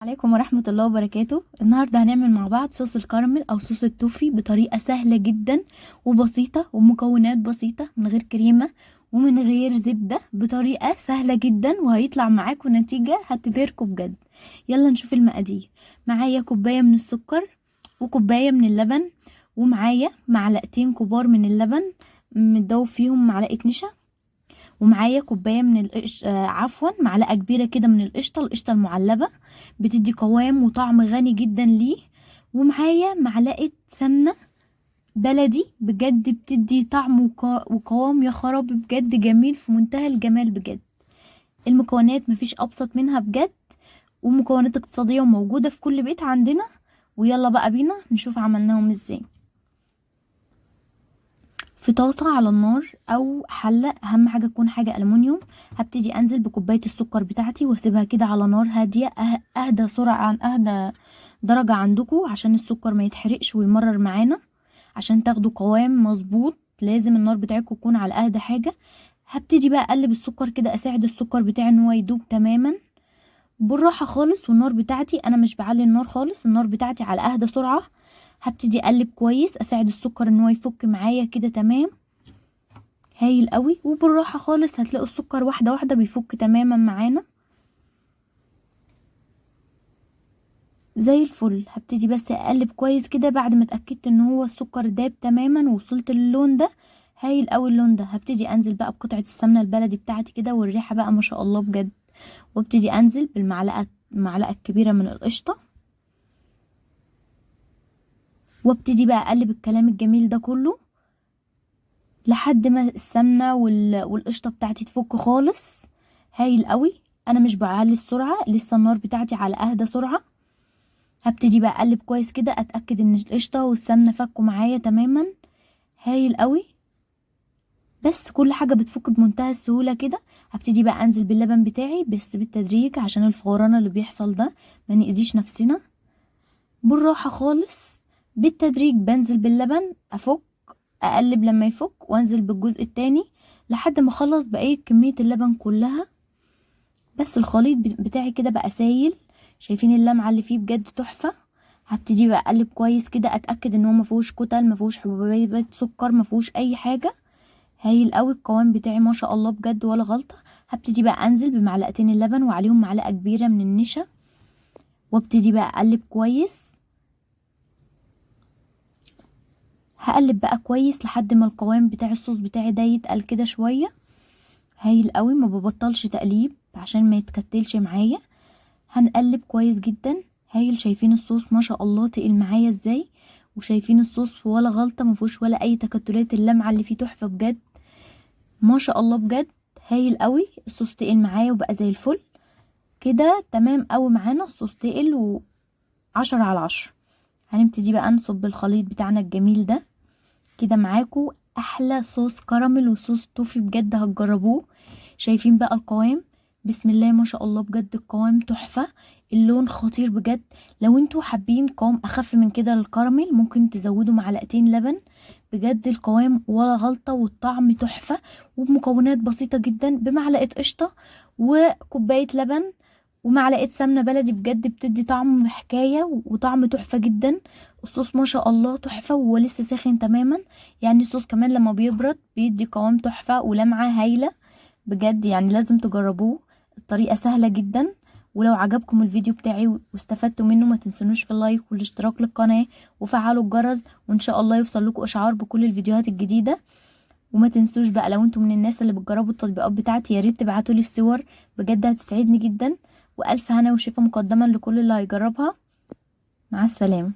عليكم ورحمة الله وبركاته. النهاردة هنعمل مع بعض صوص الكراميل او صوص التوفي بطريقة سهلة جدا وبسيطة ومكونات بسيطة من غير كريمة ومن غير زبدة، بطريقة سهلة جدا وهيطلع معاكم نتيجة هتبهركم بجد. يلا نشوف المقادير. معايا كوباية من السكر وكوباية من اللبن، ومعايا معلقتين كبار من اللبن متدوب فيهم معلقة نشا، ومعايا كوبايه من معلقه كبيره كده من القشطه المعلبه، بتدي قوام وطعم غني جدا ليه. ومعايا معلقه سمنه بلدي، بجد بتدي طعم وقوام يا خرابي، بجد جميل في منتهى الجمال بجد. المكونات مفيش ابسط منها بجد، ومكونات اقتصاديه وموجوده في كل بيت عندنا. ويلا بقى بينا نشوف عملناهم ازاي. في طاسة على النار او حلة، اهم حاجة تكون حاجة ألمونيوم، هبتدي انزل بكوباية السكر بتاعتي واسيبها كده على نار هادية، اهدى سرعة عن اهدى درجة عندكم عشان السكر ما يتحرقش ويمرر معانا. عشان تاخدوا قوام مظبوط لازم النار بتاعتكم تكون على اهدى حاجة. هبتدي بقى اقلب السكر كده، اساعد السكر بتاعي ان هو يدوب تماما بالراحة خالص. والنار بتاعتي انا مش بعلي النار خالص، النار بتاعتي على اهدى سرعة. هبتدي اقلب كويس، اساعد السكر ان هو يفك معايا كده تمام، هايل قوي. وبالراحة خالص هتلاقوا السكر واحدة واحدة بيفك تماما معانا زي الفل. هبتدي بس اقلب كويس كده بعد ما اتأكدت ان هو السكر داب تماما ووصلت للون ده، هايل قوي اللون ده. هبتدي انزل بقى بقطعة السمنة البلدي بتاعتي كده، والريحة بقى ما شاء الله بجد. وابتدي انزل المعلقة الكبيرة من القشطة، وابتدي بقى اقلب الكلام الجميل ده كله لحد ما السمنة والقشطة بتاعتي تفك خالص، هايل قوي. انا مش بعلي السرعة، لسه النار بتاعتي على اهدى سرعة. هبتدي بقى اقلب كويس كده، اتاكد ان القشطة والسمنة فكوا معايا تماما، هايل قوي. بس كل حاجة بتفك بمنتهى السهولة كده. هبتدي بقى انزل باللبن بتاعي بس بالتدريج عشان الفوران اللي بيحصل ده ما نأذيش نفسنا، بالراحة خالص بالتدريج. بنزل باللبن افك، اقلب لما يفك، وانزل بالجزء التاني لحد ما اخلص بقية كمية اللبن كلها. بس الخليط بتاعي كده بقى سايل، شايفين اللمعة اللي فيه بجد تحفة. هبتدي بقى اقلب كويس كده، اتاكد ان هو مفيهوش كتل، مفيهوش حبوبات سكر، مفيهوش اي حاجة، هايل قوي. القوام بتاعي ما شاء الله بجد ولا غلطة. هبتدي بقى انزل بمعلقتين اللبن وعليهم معلقة كبيرة من النشا، وابتدي بقى اقلب كويس. هقلب بقى كويس لحد ما القوام بتاع الصوص بتاعي ده يتقل كده شوية، هايل قوي. ما ببطلش تقليب عشان ما يتكتلش معايا. هنقلب كويس جدا، هايل. شايفين الصوص ما شاء الله تقل معايا ازاي، وشايفين الصوص ولا غلطة، مفيهوش ولا اي تكتلات، اللمعة اللي فيه تحفة بجد ما شاء الله بجد، هايل قوي. الصوص تقل معايا وبقى زي الفل كده تمام قوي معانا. الصوص تقل و10 على 10. هنبتدي بقى نصب الخليط بتاعنا الجميل ده كده معاكو. احلى صوص كراميل وصوص توفي بجد، هتجربوه. شايفين بقى القوام، بسم الله ما شاء الله بجد، القوام تحفة، اللون خطير بجد. لو انتوا حابين قوام اخف من كده للكراميل ممكن تزودوا معلقتين لبن، بجد القوام ولا غلطة والطعم تحفة. وبمكونات بسيطة جدا، بمعلقة قشطة وكوباية لبن ومعلقة سمنة بلدي، بجد بتدي طعم حكاية وطعم تحفة جدا. الصوص ما شاء الله تحفة ولسه ساخن تماما، يعني الصوص كمان لما بيبرد بيدي قوام تحفة ولمعة هايلة بجد. يعني لازم تجربوه، الطريقة سهلة جدا. ولو عجبكم الفيديو بتاعي واستفدتوا منه ما تنسونوش في اللايك والاشتراك للقناة وفعلوا الجرس، وان شاء الله يوصل لكم اشعار بكل الفيديوهات الجديدة. وما تنسوش بقى لو انتم من الناس اللي بتجربوا التطبيقات بتاعتي يا ريت تبعتوا لي الصور، بجد هتسعدني جدا. والف هنا وشفا مقدما لكل اللي هيجربها. مع السلامة.